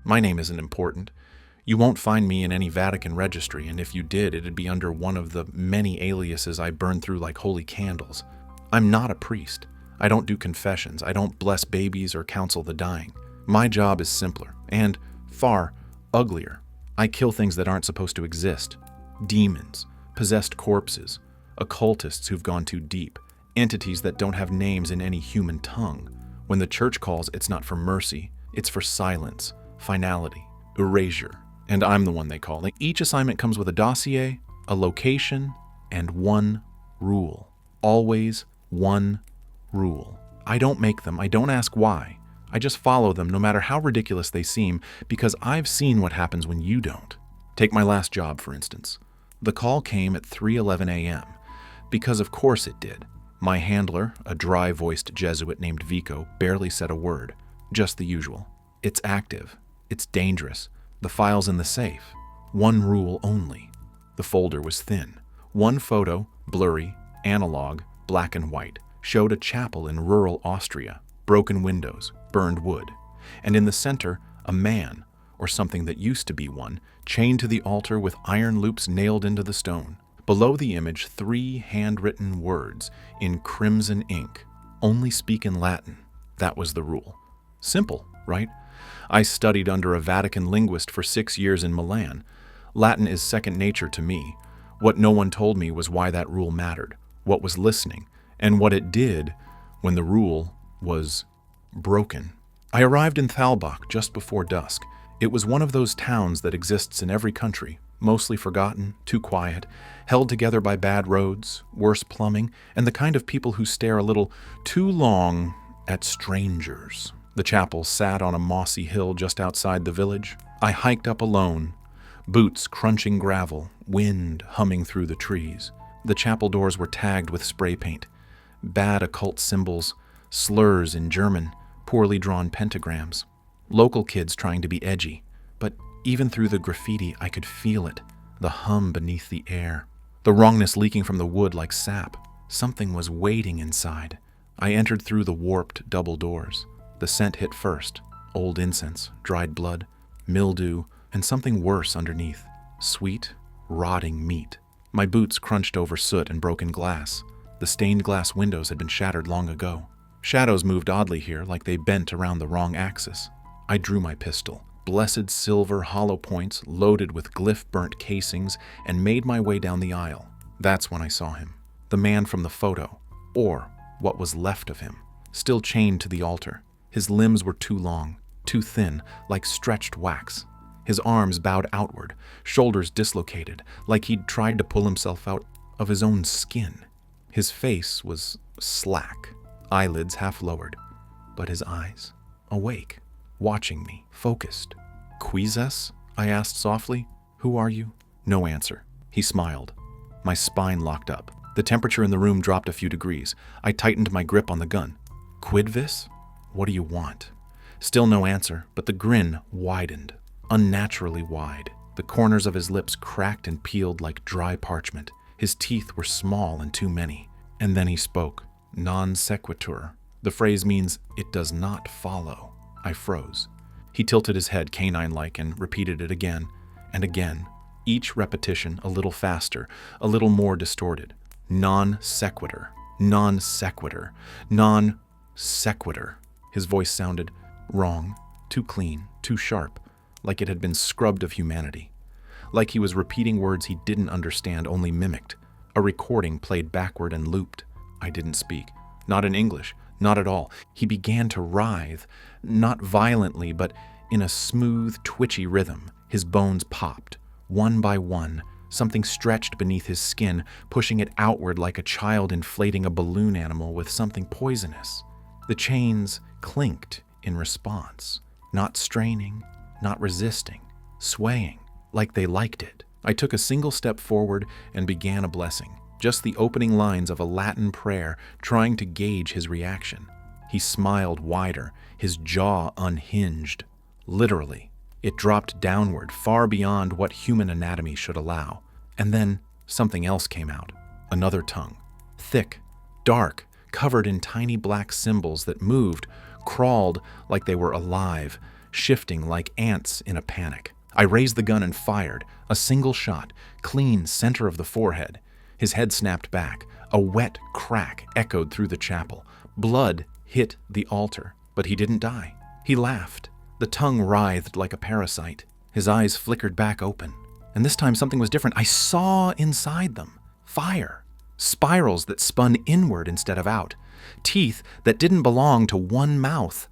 My name isn't important. You won't find me in any Vatican registry, and if you did, it'd be under one of the many aliases I burn through like holy candles. I'm not a priest. I don't do confessions. I don't bless babies or counsel the dying. My job is simpler and far uglier. I kill things that aren't supposed to exist. Demons, possessed corpses, occultists who've gone too deep, entities that don't have names in any human tongue. When the church calls, it's not for mercy, it's for silence, finality, erasure. And I'm the one they call. Each assignment comes with a dossier, a location, and one rule. Always one rule. I don't make them. I don't ask why. I just follow them no matter how ridiculous they seem, because I've seen what happens when you don't. Take my last job, for instance. The call came at 3:11 a.m., because of course it did. My handler, a dry-voiced Jesuit named Vico, barely said a word. Just the usual. It's active. It's dangerous. The file's in the safe. One rule only. The folder was thin. One photo, blurry, analog, black and white, showed a chapel in rural Austria, broken windows, burned wood, and in the center, a man, or something that used to be one, chained to the altar with iron loops nailed into the stone. Below the image, 3 handwritten words in crimson ink. Only speak in Latin. That was the rule. Simple, right? I studied under a Vatican linguist for 6 years in Milan. Latin is second nature to me. What no one told me was why that rule mattered, what was listening, and what it did when the rule was broken. I arrived in Thalbach just before dusk. It was one of those towns that exists in every country, mostly forgotten, too quiet, held together by bad roads, worse plumbing, and the kind of people who stare a little too long at strangers. The chapel sat on a mossy hill just outside the village. I hiked up alone, boots crunching gravel, wind humming through the trees. The chapel doors were tagged with spray paint, bad occult symbols, slurs in German, poorly drawn pentagrams. Local kids trying to be edgy, but even through the graffiti I could feel it, the hum beneath the air, the wrongness leaking from the wood like sap. Something was waiting inside. I entered through the warped double doors. The scent hit first, old incense, dried blood, mildew, and something worse underneath, sweet, rotting meat. My boots crunched over soot and broken glass. The stained glass windows had been shattered long ago. Shadows moved oddly here, like they bent around the wrong axis. I drew my pistol, blessed silver hollow points loaded with glyph-burnt casings, and made my way down the aisle. That's when I saw him. The man from the photo, or what was left of him, still chained to the altar. His limbs were too long, too thin, like stretched wax. His arms bowed outward, shoulders dislocated, like he'd tried to pull himself out of his own skin. His face was slack, eyelids half lowered, but his eyes, awake, watching me, focused. "Quizes?" I asked softly. "Who are you?" No answer. He smiled. My spine locked up. The temperature in the room dropped a few degrees. I tightened my grip on the gun. "Quidvis? What do you want?" Still no answer, but the grin widened, unnaturally wide. The corners of his lips cracked and peeled like dry parchment. His teeth were small and too many. And then he spoke. Non sequitur. The phrase means, "it does not follow." I froze. He tilted his head canine-like and repeated it again and again, each repetition a little faster, a little more distorted. Non sequitur. Non sequitur. Non sequitur. His voice sounded wrong, too clean, too sharp, like it had been scrubbed of humanity. Like he was repeating words he didn't understand, only mimicked. A recording played backward and looped. I didn't speak. Not in English. Not at all. He began to writhe, not violently, but in a smooth, twitchy rhythm. His bones popped, one by one. Something stretched beneath his skin, pushing it outward like a child inflating a balloon animal with something poisonous. The chains clinked in response, not straining, not resisting, swaying, like they liked it. I took a single step forward and began a blessing, just the opening lines of a Latin prayer, trying to gauge his reaction. He smiled wider, his jaw unhinged. Literally, it dropped downward, far beyond what human anatomy should allow. And then something else came out, another tongue, thick, dark, covered in tiny black symbols that moved, crawled like they were alive, shifting like ants in a panic. I raised the gun and fired, a single shot, clean center of the forehead. His head snapped back. A wet crack echoed through the chapel. Blood hit the altar, but he didn't die. He laughed. The tongue writhed like a parasite. His eyes flickered back open. And this time something was different. I saw inside them. Fire. Spirals that spun inward instead of out. Teeth that didn't belong to one mouth.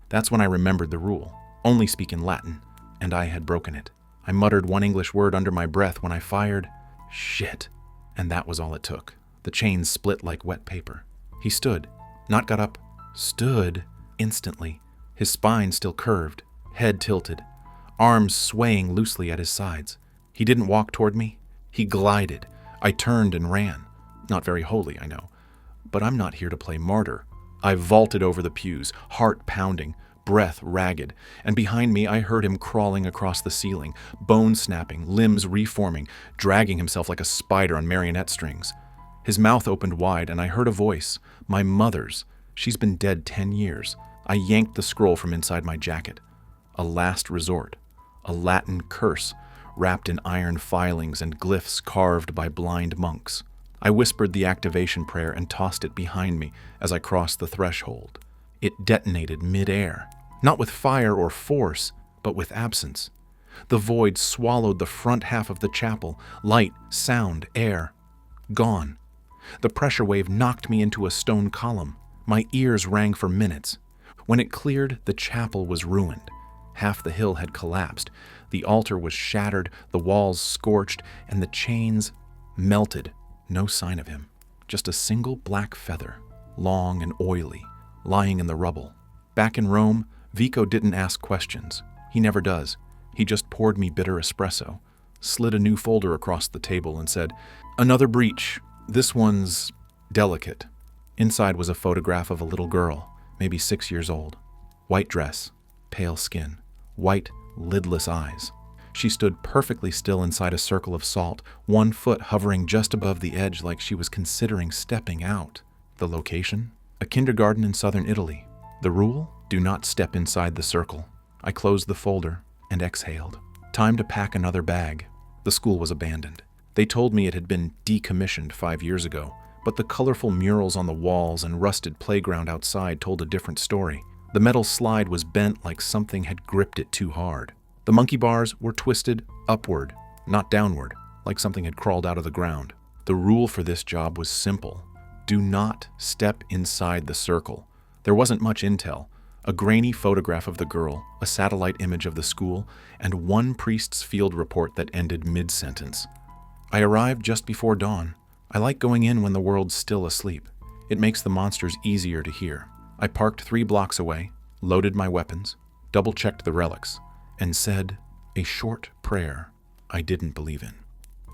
That's when I remembered the rule. Only speak in Latin. And I had broken it. I muttered one English word under my breath when I fired. Shit. And that was all it took. The chains split like wet paper. He stood. Not got up. Stood instantly. His spine still curved. Head tilted. Arms swaying loosely at his sides. He didn't walk toward me. He glided. I turned and ran. Not very holy, I know. But I'm not here to play martyr. I vaulted over the pews, heart pounding, breath ragged, and behind me I heard him crawling across the ceiling, bone snapping, limbs reforming, dragging himself like a spider on marionette strings. His mouth opened wide, and I heard a voice, my mother's. She's been dead 10 years. I yanked the scroll from inside my jacket. A last resort. A Latin curse, wrapped in iron filings and glyphs carved by blind monks. I whispered the activation prayer and tossed it behind me as I crossed the threshold. It detonated mid-air, not with fire or force, but with absence. The void swallowed the front half of the chapel, light, sound, air. Gone. The pressure wave knocked me into a stone column. My ears rang for minutes. When it cleared, the chapel was ruined. Half the hill had collapsed. The altar was shattered, the walls scorched, and the chains melted. No sign of him. Just a single black feather, long and oily, lying in the rubble. Back in Rome, Vico didn't ask questions. He never does. He just poured me bitter espresso, slid a new folder across the table, and said, "Another breach. This one's delicate." Inside was a photograph of a little girl, maybe 6 years old. White dress, pale skin, white, lidless eyes. She stood perfectly still inside a circle of salt, one foot hovering just above the edge like she was considering stepping out. The location? A kindergarten in southern Italy. The rule? Do not step inside the circle. I closed the folder and exhaled. Time to pack another bag. The school was abandoned. They told me it had been decommissioned 5 years ago, but the colorful murals on the walls and rusted playground outside told a different story. The metal slide was bent like something had gripped it too hard. The monkey bars were twisted upward, not downward, like something had crawled out of the ground. The rule for this job was simple. Do not step inside the circle. There wasn't much intel. A grainy photograph of the girl, a satellite image of the school, and one priest's field report that ended mid-sentence. I arrived just before dawn. I like going in when the world's still asleep. It makes the monsters easier to hear. I parked 3 blocks away, loaded my weapons, double-checked the relics, and said a short prayer I didn't believe in.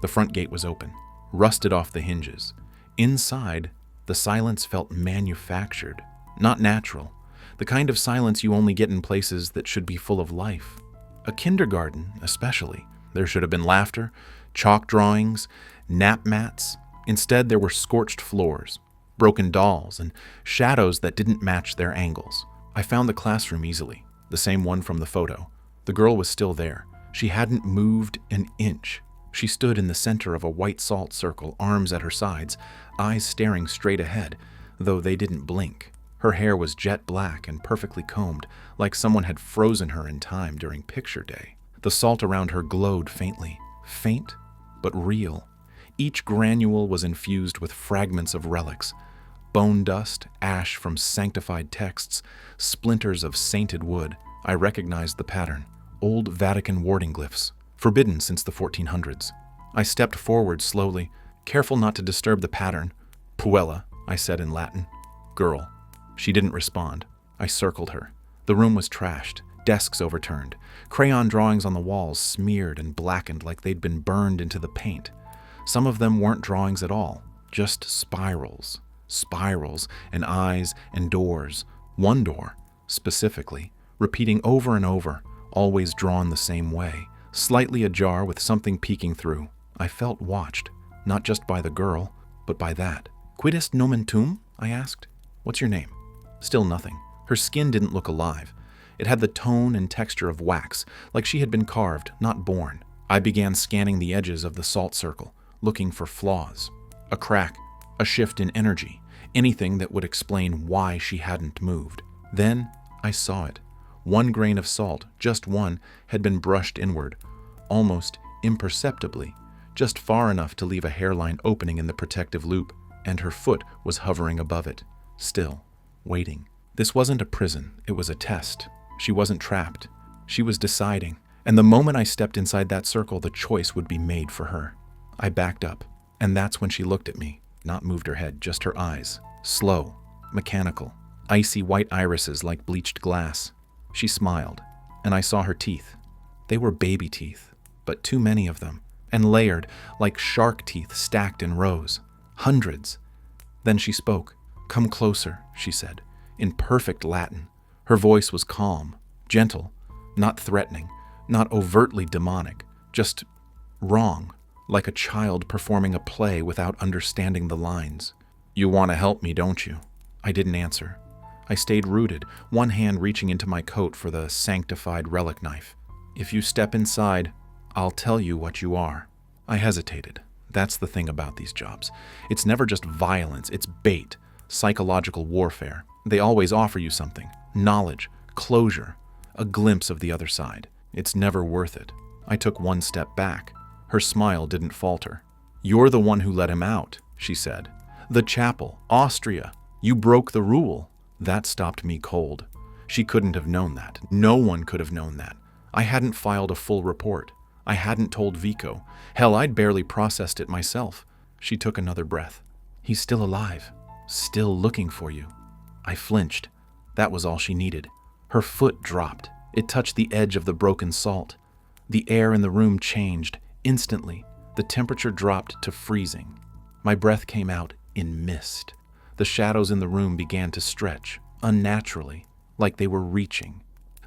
The front gate was open, rusted off the hinges. Inside, the silence felt manufactured, not natural, the kind of silence you only get in places that should be full of life. A kindergarten, especially. There should have been laughter, chalk drawings, nap mats. Instead, there were scorched floors, broken dolls, and shadows that didn't match their angles. I found the classroom easily, the same one from the photo. The girl was still there. She hadn't moved an inch. She stood in the center of a white salt circle, arms at her sides, eyes staring straight ahead, though they didn't blink. Her hair was jet black and perfectly combed, like someone had frozen her in time during picture day. The salt around her glowed faintly. Faint, but real. Each granule was infused with fragments of relics. Bone dust, ash from sanctified texts, splinters of sainted wood. I recognized the pattern. Old Vatican warding glyphs, forbidden since the 1400s. I stepped forward slowly, careful not to disturb the pattern. Puella, I said in Latin. Girl. She didn't respond. I circled her. The room was trashed, desks overturned, crayon drawings on the walls smeared and blackened like they'd been burned into the paint. Some of them weren't drawings at all, just spirals. Spirals and eyes and doors. One door, specifically, repeating over and over, always drawn the same way, slightly ajar with something peeking through. I felt watched, not just by the girl, but by that. "Quid est nomen tuum?" I asked. "What's your name?" Still nothing. Her skin didn't look alive. It had the tone and texture of wax, like she had been carved, not born. I began scanning the edges of the salt circle, looking for flaws. A crack, a shift in energy, anything that would explain why she hadn't moved. Then I saw it. One grain of salt, just one, had been brushed inward, almost imperceptibly, just far enough to leave a hairline opening in the protective loop, and her foot was hovering above it, still, waiting. This wasn't a prison, it was a test. She wasn't trapped. She was deciding, and the moment I stepped inside that circle, the choice would be made for her. I backed up, and that's when she looked at me, not moved her head, just her eyes, slow, mechanical, icy white irises like bleached glass. She smiled, and I saw her teeth. They were baby teeth, but too many of them, and layered like shark teeth stacked in rows. Hundreds. Then she spoke. "Come closer," she said, in perfect Latin. Her voice was calm, gentle, not threatening, not overtly demonic, just wrong, like a child performing a play without understanding the lines. "You want to help me, don't you?" I didn't answer. I stayed rooted, one hand reaching into my coat for the sanctified relic knife. "If you step inside, I'll tell you what you are." I hesitated. That's the thing about these jobs. It's never just violence, it's bait, psychological warfare. They always offer you something, knowledge, closure, a glimpse of the other side. It's never worth it. I took one step back. Her smile didn't falter. "You're the one who let him out," she said. "The chapel, Austria. You broke the rule." That stopped me cold. She couldn't have known that. No one could have known that. I hadn't filed a full report. I hadn't told Vico. Hell, I'd barely processed it myself. She took another breath. "He's still alive. Still looking for you." I flinched. That was all she needed. Her foot dropped. It touched the edge of the broken salt. The air in the room changed. Instantly, the temperature dropped to freezing. My breath came out in mist. The shadows in the room began to stretch, unnaturally, like they were reaching.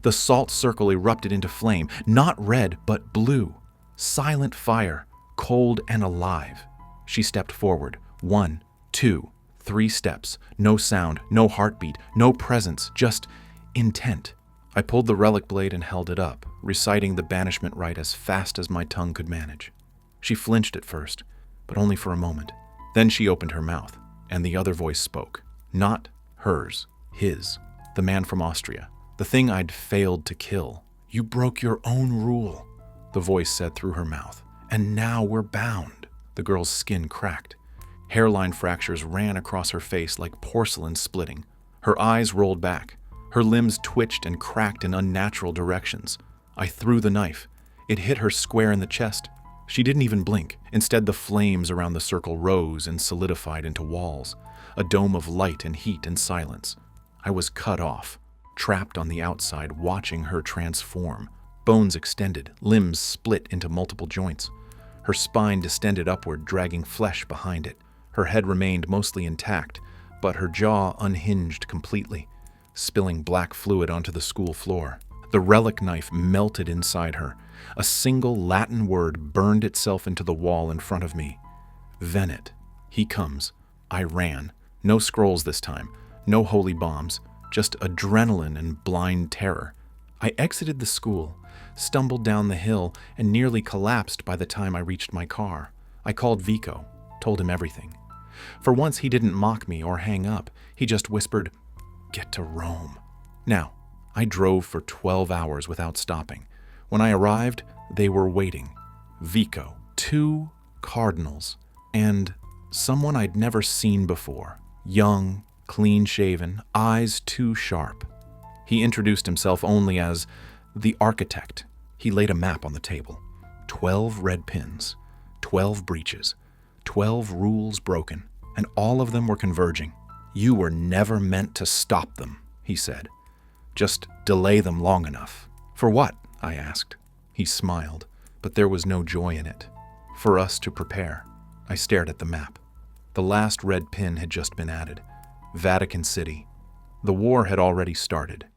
The salt circle erupted into flame, not red, but blue. Silent fire, cold and alive. She stepped forward. 1, 2, 3 steps. No sound, no heartbeat, no presence, just intent. I pulled the relic blade and held it up, reciting the banishment rite as fast as my tongue could manage. She flinched at first, but only for a moment. Then she opened her mouth, and the other voice spoke. Not hers, his, the man from Austria, the thing I'd failed to kill. "You broke your own rule," the voice said through her mouth, "and now we're bound." The girl's skin cracked. Hairline fractures ran across her face like porcelain splitting. Her eyes rolled back. Her limbs twitched and cracked in unnatural directions. I threw the knife. It hit her square in the chest. She didn't even blink. Instead, the flames around the circle rose and solidified into walls, a dome of light and heat and silence. I was cut off, trapped on the outside, watching her transform. Bones extended, limbs split into multiple joints. Her spine distended upward, dragging flesh behind it. Her head remained mostly intact, but her jaw unhinged completely, spilling black fluid onto the school floor. The relic knife melted inside her. A single Latin word burned itself into the wall in front of me. Venet. He comes. I ran. No scrolls this time. No holy bombs. Just adrenaline and blind terror. I exited the school, stumbled down the hill, and nearly collapsed by the time I reached my car. I called Vico, told him everything. For once, he didn't mock me or hang up. He just whispered, "Get to Rome." Now, I drove for 12 hours without stopping. When I arrived, they were waiting. Vico, 2 cardinals, and someone I'd never seen before. Young, clean-shaven, eyes too sharp. He introduced himself only as the architect. He laid a map on the table. 12 red pins, 12 breaches, 12 rules broken, and all of them were converging. "You were never meant to stop them," he said. "Just delay them long enough." "For what?" I asked. He smiled, but there was no joy in it. "For us to prepare." I stared at the map. The last red pin had just been added. Vatican City. The war had already started.